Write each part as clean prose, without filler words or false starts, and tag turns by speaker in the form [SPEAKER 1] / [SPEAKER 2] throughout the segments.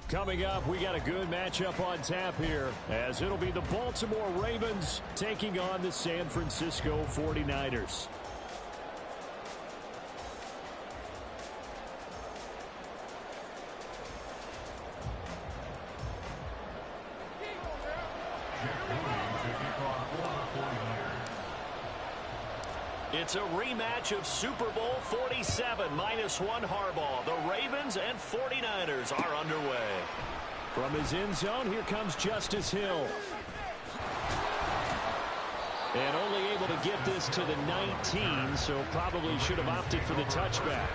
[SPEAKER 1] Coming up, we got a good matchup on tap here, as it'll be the Baltimore Ravens taking on the San Francisco 49ers. It's a rematch of Super Bowl 47, -1 Harbaugh. The Ravens and 49ers are underway. From his end zone, here comes Justice Hill. And only able to get this to the 19, so probably should have opted for the touchback.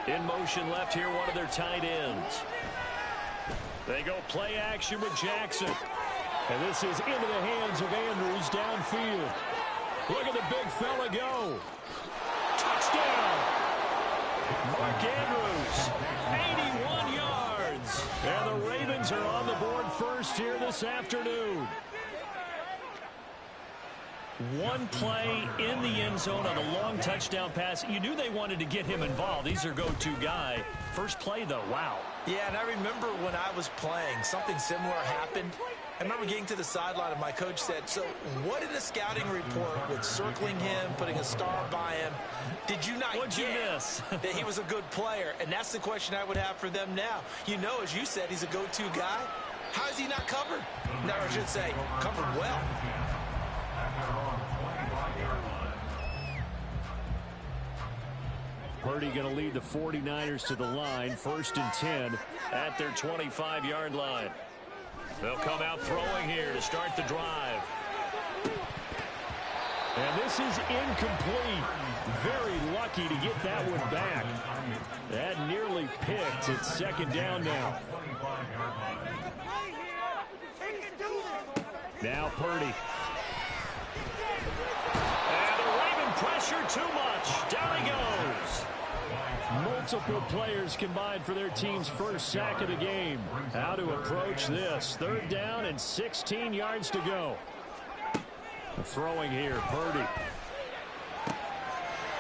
[SPEAKER 1] In motion left here, one of their tight ends. They go play action with Jackson. And this is into the hands of Andrews downfield. Look at the big fella go. Touchdown! Mark Andrews, 81 yards. And the Ravens are on the board first here this afternoon. One play in the end zone on a long touchdown pass. You knew they wanted to get him involved. He's their go-to guy. First play, though, wow.
[SPEAKER 2] Yeah, and I remember when I was playing, something similar happened. I remember getting to the sideline, and my coach said, so what in the scouting report with circling him, putting a star by him, did you not get that he was a good player? And that's the question I would have for them now. You know, as you said, he's a go-to guy. How is he not covered? No, I should say, covered well.
[SPEAKER 1] Purdy going to lead the 49ers to the line, 1st and 10 at their 25-yard line. They'll come out throwing here to start the drive. And this is incomplete. Very lucky to get that one back. That nearly picked. It's 2nd down now. Now Purdy. And the Raven pressure too much. Down he goes. Multiple players combined for their team's first sack of the game. How to approach this. 3rd down and 16 yards to go. Throwing here, Purdy.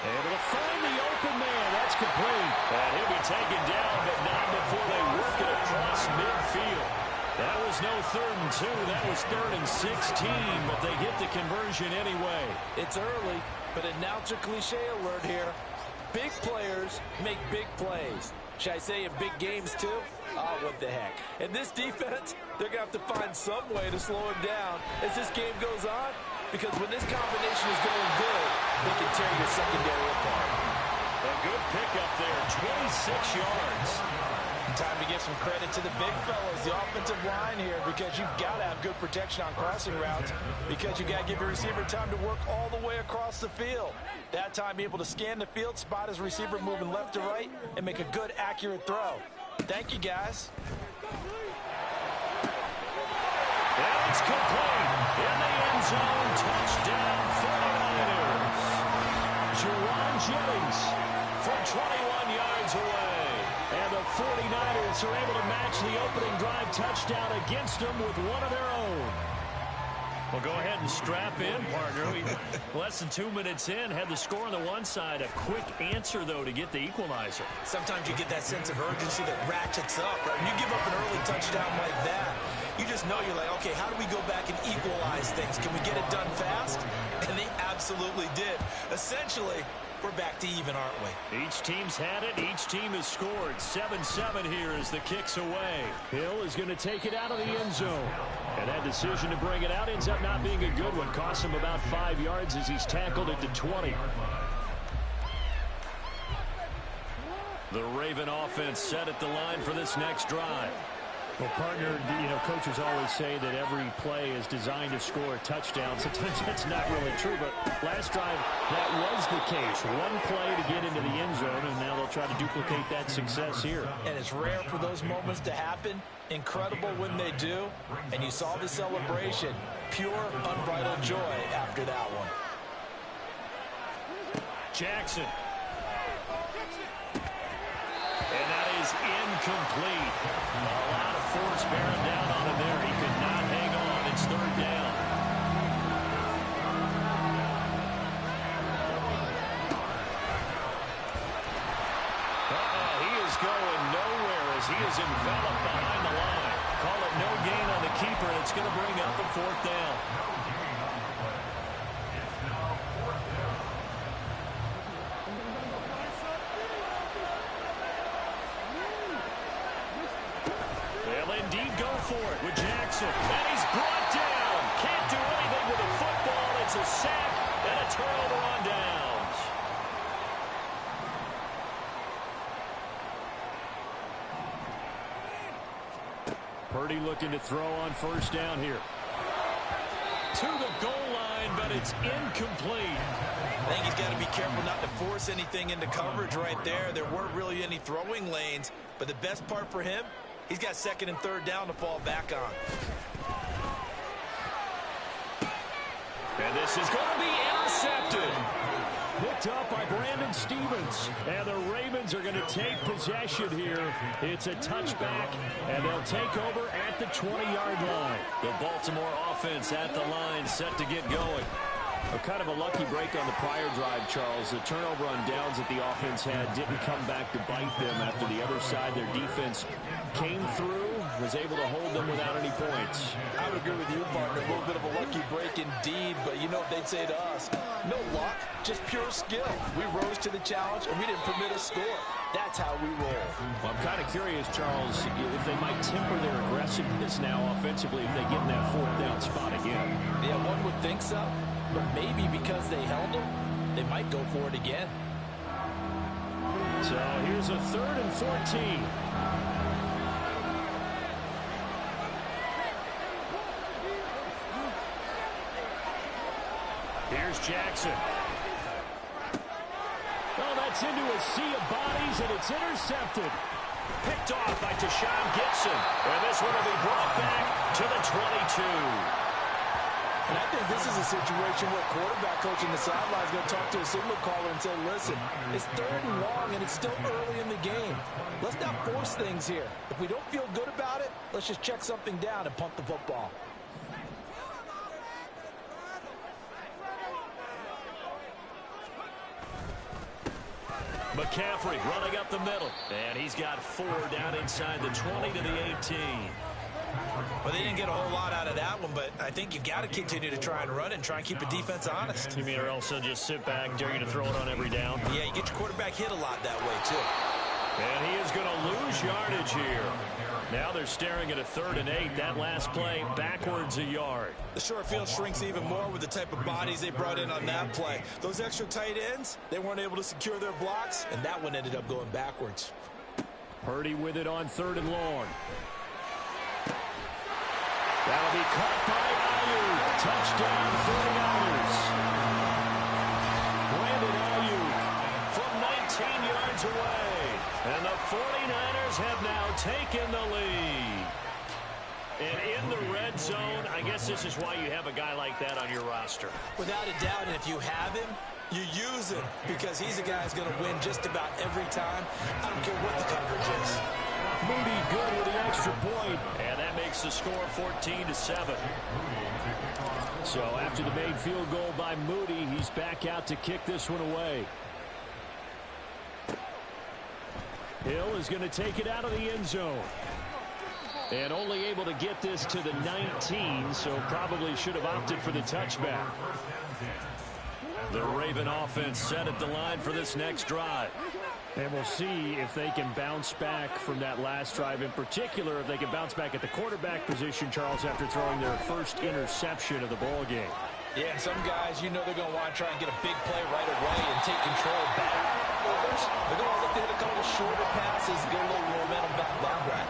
[SPEAKER 1] Able to find the open man. That's complete. And he'll be taken down, but not before they work it across midfield. That was no 3rd and 2. That was 3rd and 16, but they get the conversion anyway.
[SPEAKER 2] It's early, but announcer cliche alert here. Big players make big plays. Should I say in big games too? Oh, what the heck. In this defense, they're going to have to find some way to slow him down as this game goes on, because when this combination is going good, they can tear your secondary apart.
[SPEAKER 1] A good pickup there, 26 yards.
[SPEAKER 2] Time to give some credit to the big fellas, the offensive line here, because you've got to have good protection on crossing routes, because you've got to give your receiver time to work all the way across the field. That time able to scan the field, spot his receiver moving left to right, and make a good, accurate throw. Thank you, guys.
[SPEAKER 1] And it's complete. In the end zone, touchdown 49ers. Jerron Jennings from 21 yards away. And the 49ers are able to match the opening drive touchdown against them with one of their own. Well, go ahead and strap in, partner. Less than 2 minutes in, had the score on the one side. A quick answer, though, to get the equalizer.
[SPEAKER 2] Sometimes you get that sense of urgency that ratchets up, right? When you give up an early touchdown like that, you just know you're like, okay, how do we go back and equalize things? Can we get it done fast? And they absolutely did. Essentially, we're back to even, aren't we?
[SPEAKER 1] Each team's had it. Each team has scored. 7-7 here as the kick's away. Hill is going to take it out of the end zone. And that decision to bring it out ends up not being a good one. Costs him about 5 yards as he's tackled at the 20. The Raven offense set at the line for this next drive. Well, partner, coaches always say that every play is designed to score a touchdown. Sometimes that's not really true, but last drive, that was the case. One play to get into the end zone, and now they'll try to duplicate that success here.
[SPEAKER 2] And it's rare for those moments to happen. Incredible when they do. And you saw the celebration. Pure, unbridled joy after that one.
[SPEAKER 1] Jackson. incomplete. A lot of force bearing down on him there. He could not hang on. It's third down. He is going nowhere as he is enveloped behind the line. Call it no gain on the keeper, and it's going to bring up a fourth down. They'll indeed go for it with Jackson. And he's brought down. Can't do anything with the football. It's a sack and a turnover on downs. Purdy looking to throw on first down here. To the goal line, but it's incomplete.
[SPEAKER 2] I think he's got to be careful not to force anything into coverage right there. There weren't really any throwing lanes, but the best part for him, he's got second and third down to fall back on.
[SPEAKER 1] And this is going to be intercepted. Picked up by Brandon Stevens. And the Ravens are going to take possession here. It's a touchback, and they'll take over at the 20-yard line. The Baltimore offense at the line, set to get going. Kind of a lucky break on the prior drive, Charles. The turnover on downs that the offense had didn't come back to bite them after the other side. Their defense came through, was able to hold them without any points.
[SPEAKER 2] I would agree with you, partner. A little bit of a lucky break indeed, but you know what they'd say to us? No luck, just pure skill. We rose to the challenge, and we didn't permit a score. That's how we roll.
[SPEAKER 1] Well, I'm kind of curious, Charles, if they might temper their aggressiveness now offensively if they get in that fourth down spot again.
[SPEAKER 2] Yeah, one would think so. But maybe because they held them, they might go for it again.
[SPEAKER 1] So here's a 3rd and 14. Here's Jackson. Oh, that's into a sea of bodies, and it's intercepted. Picked off by Tashawn Gibson. And this one will be brought back to the 22.
[SPEAKER 2] And I think this is a situation where quarterback coach in the sideline is going to talk to a signal caller and say, listen, it's 3rd and long, and it's still early in the game. Let's not force things here. If we don't feel good about it, let's just check something down and punt the football.
[SPEAKER 1] McCaffrey running up the middle. And he's got 4 down inside the 20 to the 18.
[SPEAKER 2] Well, they didn't get a whole lot out of that one, but I think you've got to continue to try and run and try and keep the defense honest.
[SPEAKER 1] You mean or else they'll just sit back, dare you to throw it on every down?
[SPEAKER 2] Yeah, you get your quarterback hit a lot that way, too.
[SPEAKER 1] And he is going to lose yardage here. Now they're staring at a 3rd and 8. That last play, backwards a yard.
[SPEAKER 2] The short field shrinks even more with the type of bodies they brought in on that play. Those extra tight ends, they weren't able to secure their blocks, and that one ended up going backwards.
[SPEAKER 1] Purdy with it on 3rd and long. That'll be caught by Ayuk. Touchdown, 49ers. Brandon Ayuk from 19 yards away. And the 49ers have now taken the lead. And in the red zone, I guess this is why you have a guy like that on your roster.
[SPEAKER 2] Without a doubt, and if you have him, you use him because he's a guy who's going to win just about every time. I don't care what the coverage is.
[SPEAKER 1] Moody good with the extra point, and that makes the score 14-7. So after the made field goal by Moody, he's back out to kick this one away. Hill is going to take it out of the end zone. And only able to get this to the 19, so probably should have opted for the touchback. The Raven offense set at the line for this next drive. And we'll see if they can bounce back from that last drive. In particular, if they can bounce back at the quarterback position, Charles, after throwing their first interception of the ball game.
[SPEAKER 2] Yeah, some guys, you know they're going to want to try and get a big play right away and take control back. Others, they're going to look to hit a couple of shorter passes, get a little momentum back that way.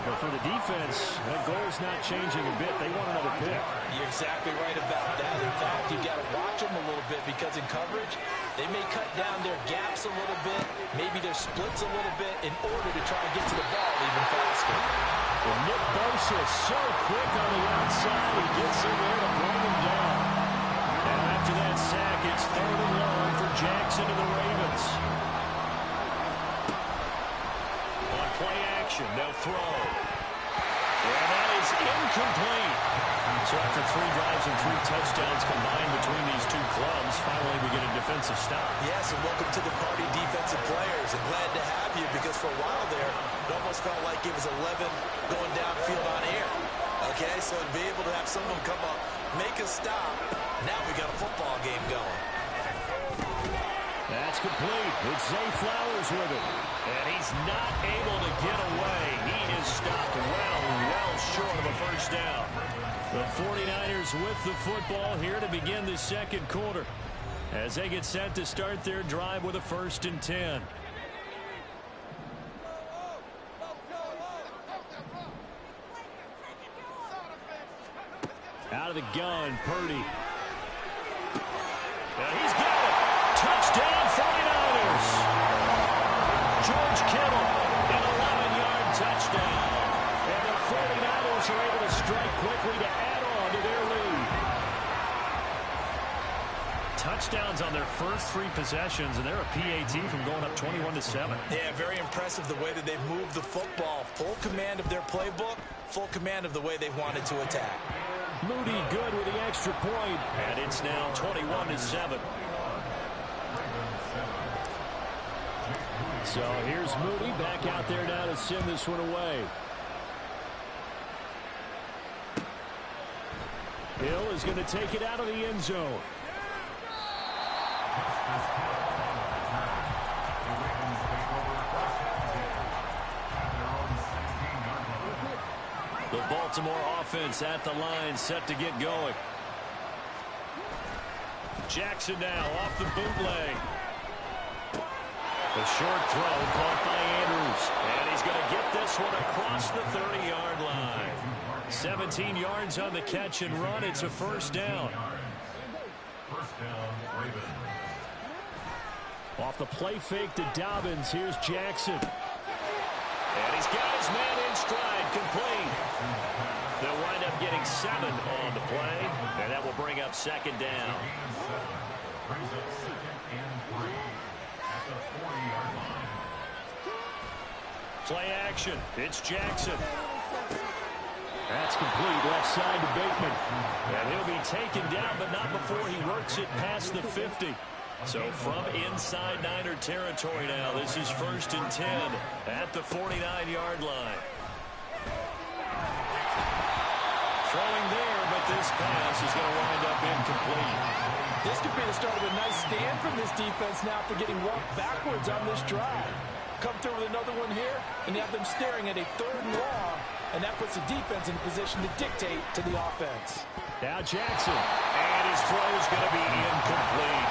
[SPEAKER 1] But for the defense, that goal's not changing a bit. They want another pick.
[SPEAKER 2] You're exactly right about that. In fact, you've got to watch them a little bit because in coverage, they may cut down their gaps a little bit, maybe their splits a little bit in order to try and get to the ball even faster.
[SPEAKER 1] Well, Nick Bosa is so quick on the outside. He gets in there to bring him down. And after that sack, it's 3rd and long for Jackson and the Ravens. On play action. action. They'll throw. And that is incomplete. So after 3 drives and 3 touchdowns combined between these two clubs, finally we get a defensive stop.
[SPEAKER 2] Yes, and welcome to the party, defensive players. And glad to have you, because for a while there, it almost felt like it was 11 going downfield on air. Okay, so to be able to have someone come up, make a stop, now we got a football game going.
[SPEAKER 1] That's complete. It's Zay Flowers with it. And he's not able to get away. He is stopped well short of a first down. The 49ers with the football here to begin the second quarter, as they get set to start their drive with a 1st and 10. Out of the gun, Purdy. And he's got it. Touchdown, 49ers. George Kittle, an 11-yard touchdown. And the 49ers are able to strike quickly to add on to their lead. Touchdowns on their first 3 possessions, and they're a PAT from going up 21-7.
[SPEAKER 2] Yeah, very impressive the way that they've moved the football. Full command of their playbook, full command of the way they wanted to attack.
[SPEAKER 1] Moody good with the extra point, and it's now 21-7. So here's Moody back out there now to send this one away. Hill is going to take it out of the end zone. The Baltimore offense at the line, set to get going. Jackson now off the bootleg. The short throw caught by Andrews. And he's going to get this one across the 30-yard line. 17 yards on the catch and run. It's a first down. Off the play fake to Dobbins. Here's Jackson. And he's got his man in stride, complete. They'll wind up getting 7 on the play, and that will bring up 2nd down. Play action. It's Jackson. That's complete. Left side to Bateman. And he'll be taken down, but not before he works it past the 50. So from inside Niner territory now, this is 1st and 10 at the 49-yard line. Throwing there, but this pass is going to wind up incomplete.
[SPEAKER 3] This could be the start of a nice stand from this defense now for getting walked backwards on this drive. Come through with another one here, and you have them staring at a 3rd and long, and that puts the defense in position to dictate to the offense.
[SPEAKER 1] Now Jackson, and his throw is going to be incomplete.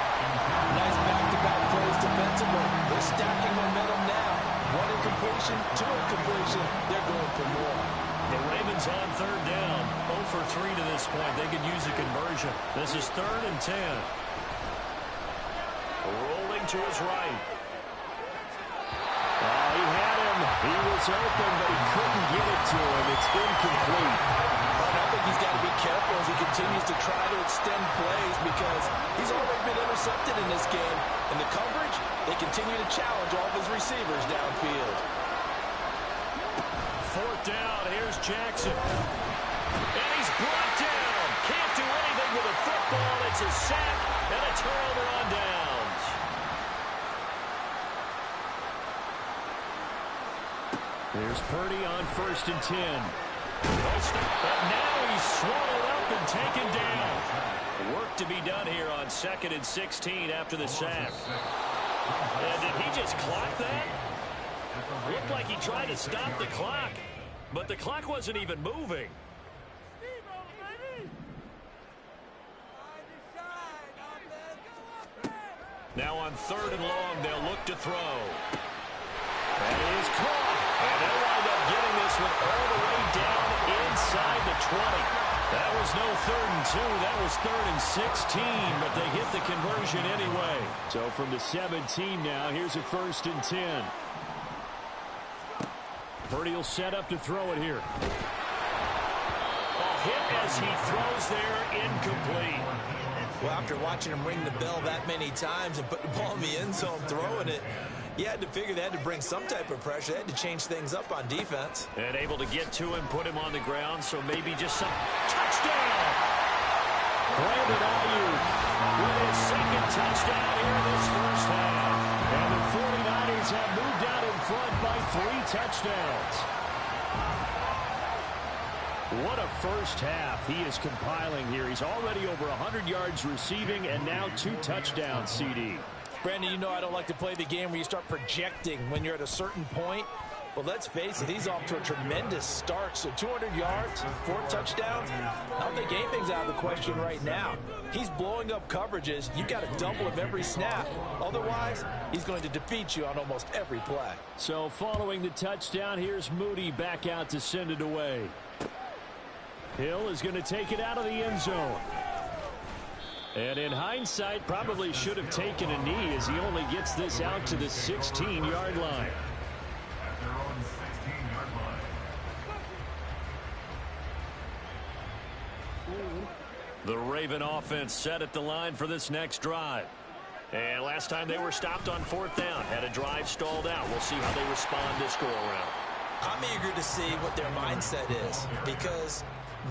[SPEAKER 3] Nice back-to-back plays defensively. They're stacking momentum now. 1 incompletion, 2 incompletion. They're going for more.
[SPEAKER 1] The Ravens on 3rd down. 0 for 3 to this point. They could use a conversion. This is 3rd and 10. Rolling to his right. He had him. He was open, but he couldn't get it to him. It's incomplete.
[SPEAKER 3] I think he's got to be careful as he continues to try to extend plays, because he's already been intercepted in this game. And the coverage, they continue to challenge all of his receivers downfield.
[SPEAKER 1] 4th down. Here's Jackson. And he's brought down. Can't do anything with a football. It's a sack and a turnover on downs. There's Purdy on 1st and 10. But now he's swallowed up and taken down. Work to be done here on 2nd and 16 after the sack. And did he just clock that? Looked like he tried to stop the clock, but the clock wasn't even moving. Now on 3rd and long, they'll look to throw. That is caught. And they'll wind up getting this one all the way down inside the 20. That was no 3rd and 2. That was 3rd and 16, but they hit the conversion anyway. So from the 17 now, here's a 1st and 10. Purdy will set up to throw it here. A hit as he throws there, incomplete.
[SPEAKER 2] Well, after watching him ring the bell that many times and put the ball in the end zone, throwing it, You had to figure they had to bring some type of pressure. They had to change things up on defense.
[SPEAKER 1] And able to get to him, put him on the ground, so maybe just some touchdown. Brandon Ayuk with his second touchdown here in this first half. And the 49ers have moved out in front by 3 touchdowns. What a first half he is compiling here. He's already over 100 yards receiving and now 2 touchdowns, CD.
[SPEAKER 3] Brandon, you know I don't like to play the game where you start projecting when you're at a certain point. Well, let's face it, he's off to a tremendous start. So 200 yards, 4 touchdowns. I don't think anything's out of the question right now. He's blowing up coverages. You've got to double him every snap. Otherwise, he's going to defeat you on almost every play.
[SPEAKER 1] So following the touchdown, here's Moody back out to send it away. Hill is going to take it out of the end zone. And in hindsight, probably should have taken a knee as he only gets this out to the 16-yard line. The Raven offense set at the line for this next drive. And last time they were stopped on 4th down, had a drive stalled out. We'll see how they respond this go-around.
[SPEAKER 2] I'm eager to see what their mindset is because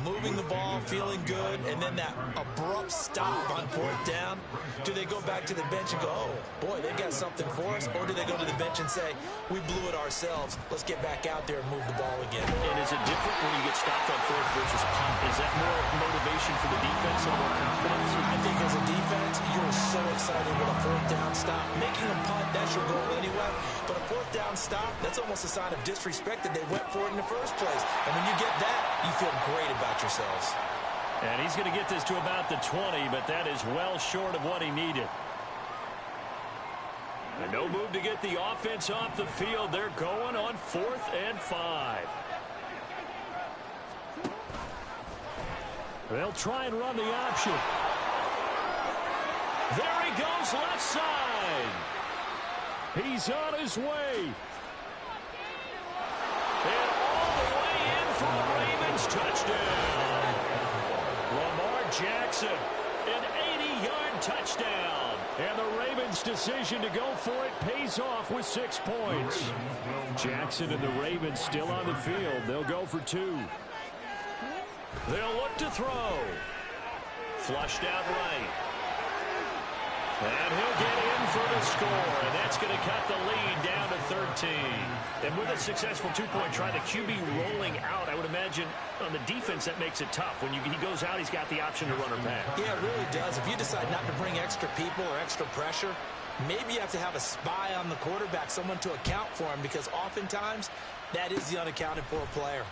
[SPEAKER 2] moving the ball, feeling good, and then that abrupt stop on 4th down. Do they go back to the bench and go, oh, boy, they've got something for us? Or do they go to the bench and say, we blew it ourselves. Let's get back out there and move the ball again.
[SPEAKER 1] And is it different when you get stopped on 4th versus punt? Is that more motivation for the defense and more confidence?
[SPEAKER 2] I think as a defense, you're so excited with a 4th down stop. Making a punt, that's your goal anyway. But a 4th down stop, that's almost a sign of disrespect that they went for it in the first place. And when you get that, you feel great about yourselves.
[SPEAKER 1] And he's going to get this to about the 20, but that is well short of what he needed. And no move to get the offense off the field. They're going on 4th and 5. They'll try and run the option. There he goes left side. He's on his way. And all the way in for a Ravens touchdown. Lamar Jackson, an 80-yard touchdown. And the Ravens' decision to go for it pays off with 6 points. Jackson and the Ravens still on the field. They'll go for 2. They'll look to throw. Flushed out right. And he'll get in for the score, and that's going to cut the lead down to 13. And with a successful 2-point try, the QB rolling out, I would imagine on the defense that makes it tough. When he goes out, he's got the option to run or pass.
[SPEAKER 2] Yeah, it really does. If you decide not to bring extra people or extra pressure, maybe you have to have a spy on the quarterback, someone to account for him, because oftentimes that is the unaccounted for player.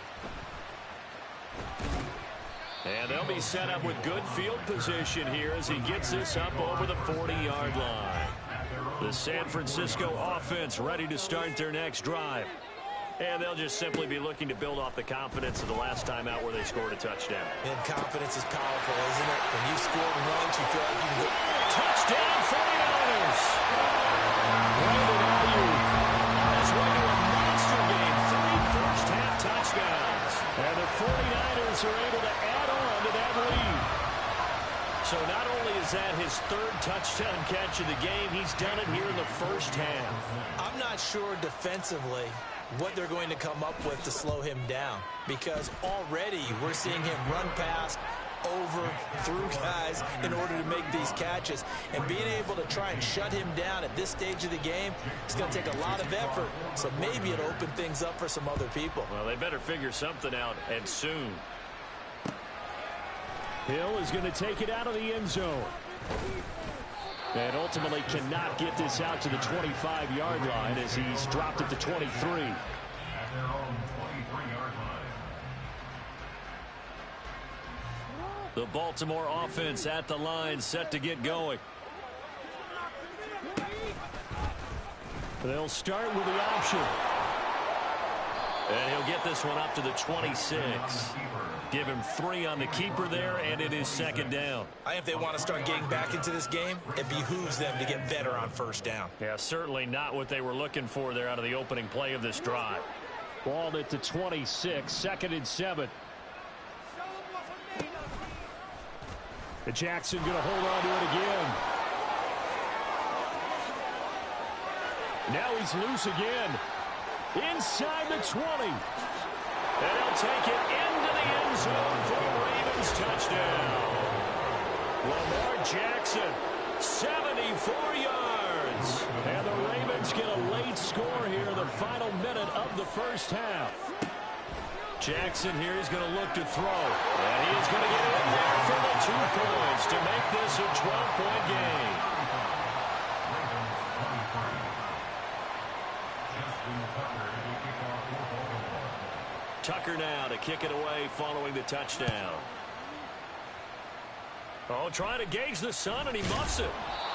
[SPEAKER 1] And they'll be set up with good field position here as he gets this up over the 40-yard line. The San Francisco offense ready to start their next drive. And they'll just simply be looking to build off the confidence of the last time out where they scored a touchdown.
[SPEAKER 2] And confidence is powerful, isn't it? When you've scored once, you feel like you can go.
[SPEAKER 1] Touchdown, 49ers! Brandon Ayuk has run to a monster game. 3 first-half touchdowns. And the 49ers are able to add on to that lead. So not only is that his 3rd touchdown catch of the game, he's done it here in the first half.
[SPEAKER 2] I'm not sure defensively what they're going to come up with to slow him down, because already we're seeing him run past, over, through guys in order to make these catches. And being able to try and shut him down at this stage of the game, it's going to take a lot of effort. So maybe it'll open things up for some other people.
[SPEAKER 1] Well, they better figure something out, and soon. Hill is going to take it out of the end zone. And ultimately cannot get this out to the 25-yard line as he's dropped it to 23. The Baltimore offense at the line, set to get going. They'll start with the option. And he'll get this one up to the 26. Give him 3 on the keeper there, and it is 2nd down.
[SPEAKER 2] I think if they want to start getting back into this game, it behooves them to get better on 1st down.
[SPEAKER 1] Yeah, certainly not what they were looking for there out of the opening play of this drive. Balled it to 26, 2nd and 7. And Jackson going to hold on to it again. Now he's loose again. Inside the 20. And he'll take it into the end zone for a Ravens touchdown. Lamar Jackson, 74 yards. And the Ravens get a late score here in the final minute of the first half. Jackson here is going to look to throw. And he's going to get in there for the 2 points to make this a 12-point game. Tucker now to kick it away following the touchdown. Oh, trying to gauge the sun, and he muffs it.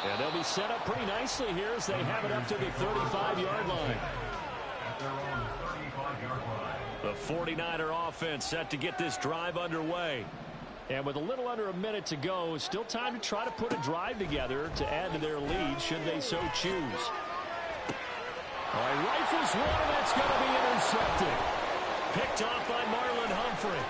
[SPEAKER 1] And they'll be set up pretty nicely here as they have it up to the 35-yard line. The 49er offense set to get this drive underway. And with a little under a minute to go, still time to try to put a drive together to add to their lead should they so choose. All right, rifles one, and that's going to be intercepted. Picked off by Marlon Humphrey.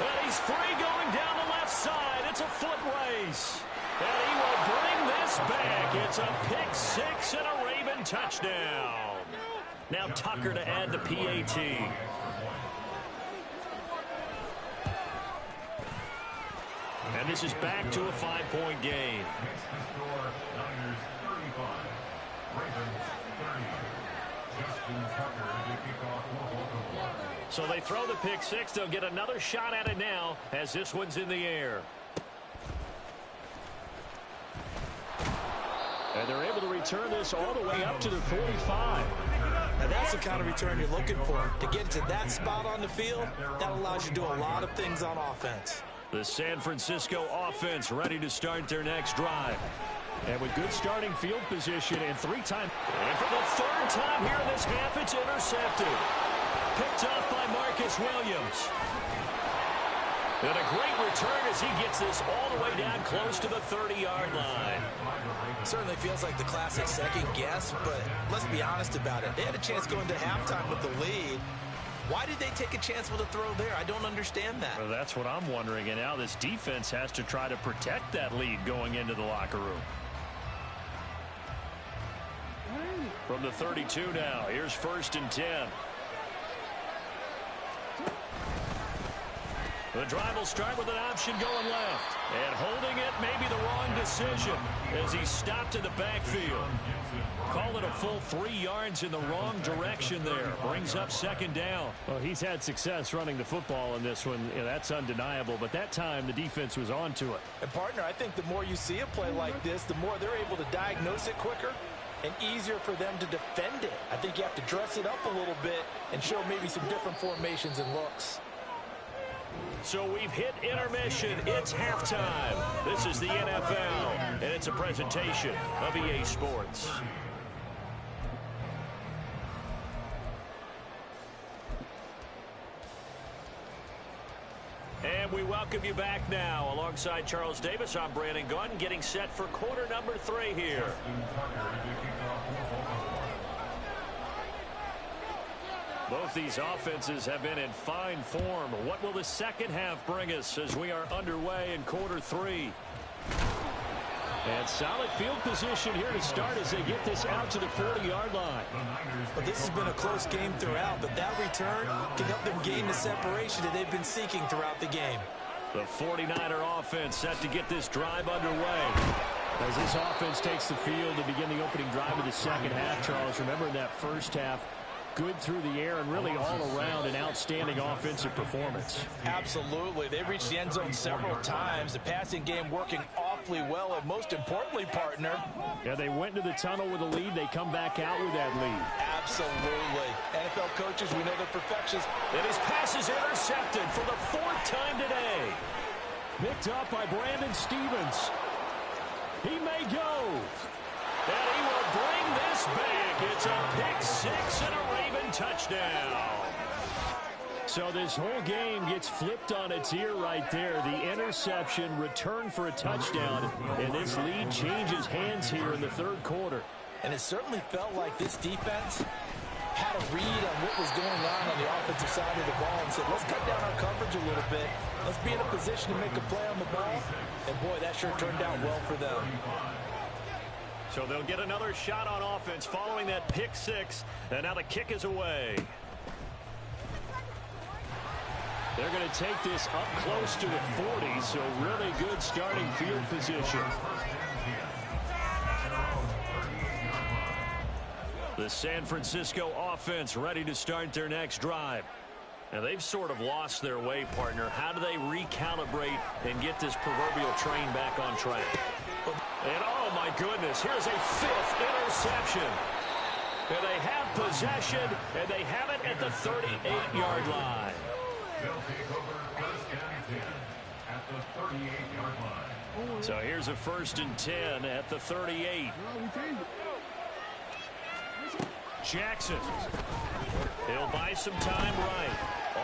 [SPEAKER 1] And he's free going down the left side. It's a foot race. And he will bring this back. It's a pick six and a Raven touchdown. Now Tucker to add the PAT. And this is back to a 5-point game. So they throw the pick six. They'll get another shot at it now as this one's in the air. And they're able to return this all the way up to the 45.
[SPEAKER 2] And that's the kind of return you're looking for. To get to that spot on the field, that allows you to do a lot of things on offense.
[SPEAKER 1] The San Francisco offense ready to start their next drive. And with good starting field position and 3-time. And for the 3rd time here in this half, it's intercepted. Picked off by Marcus Williams. And a great return as he gets this all the way down close to the 30-yard line.
[SPEAKER 2] Certainly feels like the classic second guess, but let's be honest about it. They had a chance going to halftime with the lead. Why did they take a chance with a throw there? I don't understand that.
[SPEAKER 1] Well, that's what I'm wondering. And now this defense has to try to protect that lead going into the locker room. From the 32 now, here's 1st and 10. The drive will start with an option going left. And holding it may be the wrong decision as he stopped in the backfield. Call it a full 3 yards in the wrong direction there. Brings up 2nd down. Well, he's had success running the football in this one. Yeah, that's undeniable. But that time, the defense was on to it.
[SPEAKER 3] And, partner, I think the more you see a play like this, the more they're able to diagnose it quicker and easier for them to defend it. I think you have to dress it up a little bit and show maybe some different formations and looks.
[SPEAKER 1] So we've hit intermission. It's halftime. This is the NFL, and it's a presentation of EA Sports. And we welcome you back now. Alongside Charles Davis, I'm Brandon Gunn, getting set for quarter number 3 here. Both these offenses have been in fine form. What will the second half bring us as we are underway in quarter 3? And solid field position here to start as they get this out to the 40-yard line.
[SPEAKER 2] But this has been a close game throughout, but that return can help them gain the separation that they've been seeking throughout the game.
[SPEAKER 1] The 49er offense set to get this drive underway. As this offense takes the field to begin the opening drive of the second half, Charles, remember in that first half, good through the air and really all around an outstanding offensive performance.
[SPEAKER 3] Absolutely. They reached the end zone several times. The passing game working awfully well, and most importantly, partner.
[SPEAKER 1] Yeah, they went into the tunnel with a lead. They come back out with that lead.
[SPEAKER 3] Absolutely. NFL coaches, we know they're perfectionists.
[SPEAKER 1] And his pass is intercepted for the 4th time today. Picked up by Brandon Stevens. He may go. And he will bring this back. It's a pick six and a Raven touchdown. So this whole game gets flipped on its ear right there. The interception, return for a touchdown, and this lead changes hands here in the 3rd quarter.
[SPEAKER 3] And it certainly felt like this defense had a read on what was going on the offensive side of the ball and said, let's cut down our coverage a little bit. Let's be in a position to make a play on the ball. And, boy, that sure turned out well for them.
[SPEAKER 1] So they'll get another shot on offense following that pick six. And now the kick is away. They're going to take this up close to the 40, so really good starting field position. The San Francisco offense ready to start their next drive. Now, they've sort of lost their way, partner. How do they recalibrate and get this proverbial train back on track? And, oh, my goodness, here's a fifth interception. And they have possession, and they have it at the 38-yard line.
[SPEAKER 4] They'll take over first and 10 at the 38-yard line.
[SPEAKER 1] So here's a 1st and 10 at the 38. Jackson. He'll buy some time right.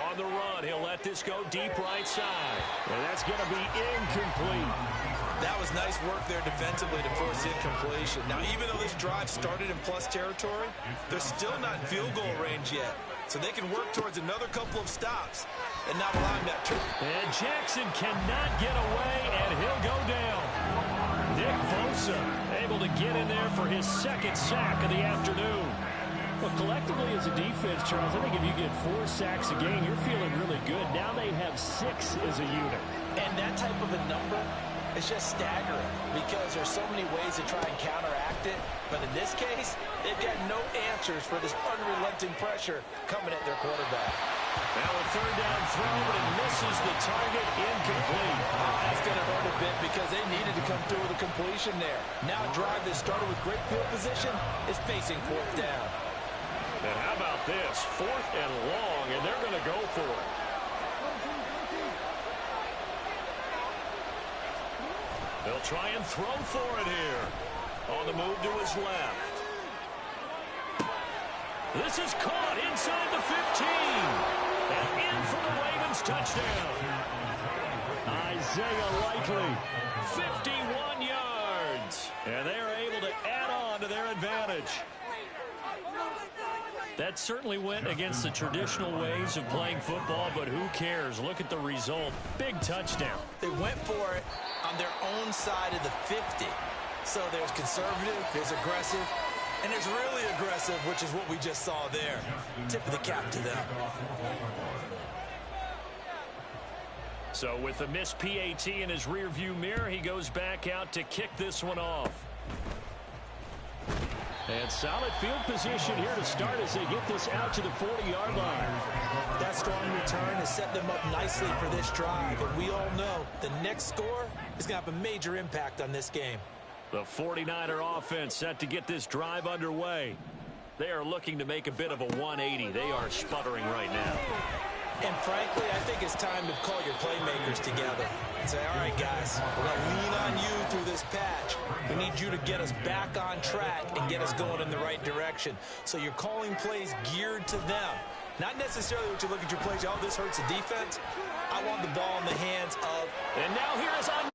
[SPEAKER 1] On the run, he'll let this go deep right side. And that's going to be incomplete.
[SPEAKER 2] That was nice work there defensively to force incompletion. Now, even though this drive started in plus territory, they're still not in field goal range yet. So they can work towards another couple of stops and not allow him that turn.
[SPEAKER 1] And Jackson cannot get away, and he'll go down. Nick Bosa able to get in there for his 2nd sack of the afternoon.
[SPEAKER 3] Well, collectively as a defense, Charles, I think if you get 4 sacks a game, you're feeling really good. Now they have 6 as a unit.
[SPEAKER 2] And that type of a number is just staggering because there's so many ways to try and counteract it. But in this case, they've got no answers for this unrelenting pressure coming at their quarterback.
[SPEAKER 1] Now a 3rd down throw, but it misses the target, incomplete.
[SPEAKER 2] That's going to hurt a bit because they needed to come through with a completion there. Now a drive that started with great field position is facing 4th down.
[SPEAKER 1] And how about this? 4th and long, and they're going to go for it. They'll try and throw for it here. On the move to his left. This is caught inside the 15. And in for the Ravens touchdown. Isaiah Likely, 51 yards. And they're able to add on to their advantage. That certainly went against the traditional ways of playing football, but who cares? Look at the result. Big touchdown.
[SPEAKER 2] They went for it on their own side of the 50. So there's conservative, there's aggressive, and there's really aggressive, which is what we just saw there. Tip of the cap to them.
[SPEAKER 1] So with the missed PAT in his rearview mirror, he goes back out to kick this one off. And solid field position here to start as they get this out to the 40-yard line.
[SPEAKER 2] That strong return has set them up nicely for this drive. And we all know the next score is going to have a major impact on this game.
[SPEAKER 1] The 49er offense set to get this drive underway. They are looking to make a bit of a 180. They are sputtering right now.
[SPEAKER 2] And frankly, I think it's time to call your playmakers together and say, all right, guys, we're going to lean on you through this patch. We need you to get us back on track and get us going in the right direction. So you're calling plays geared to them. Not necessarily what you look at your plays, oh, this hurts the defense. I want the ball in the hands of...
[SPEAKER 1] And now here is on...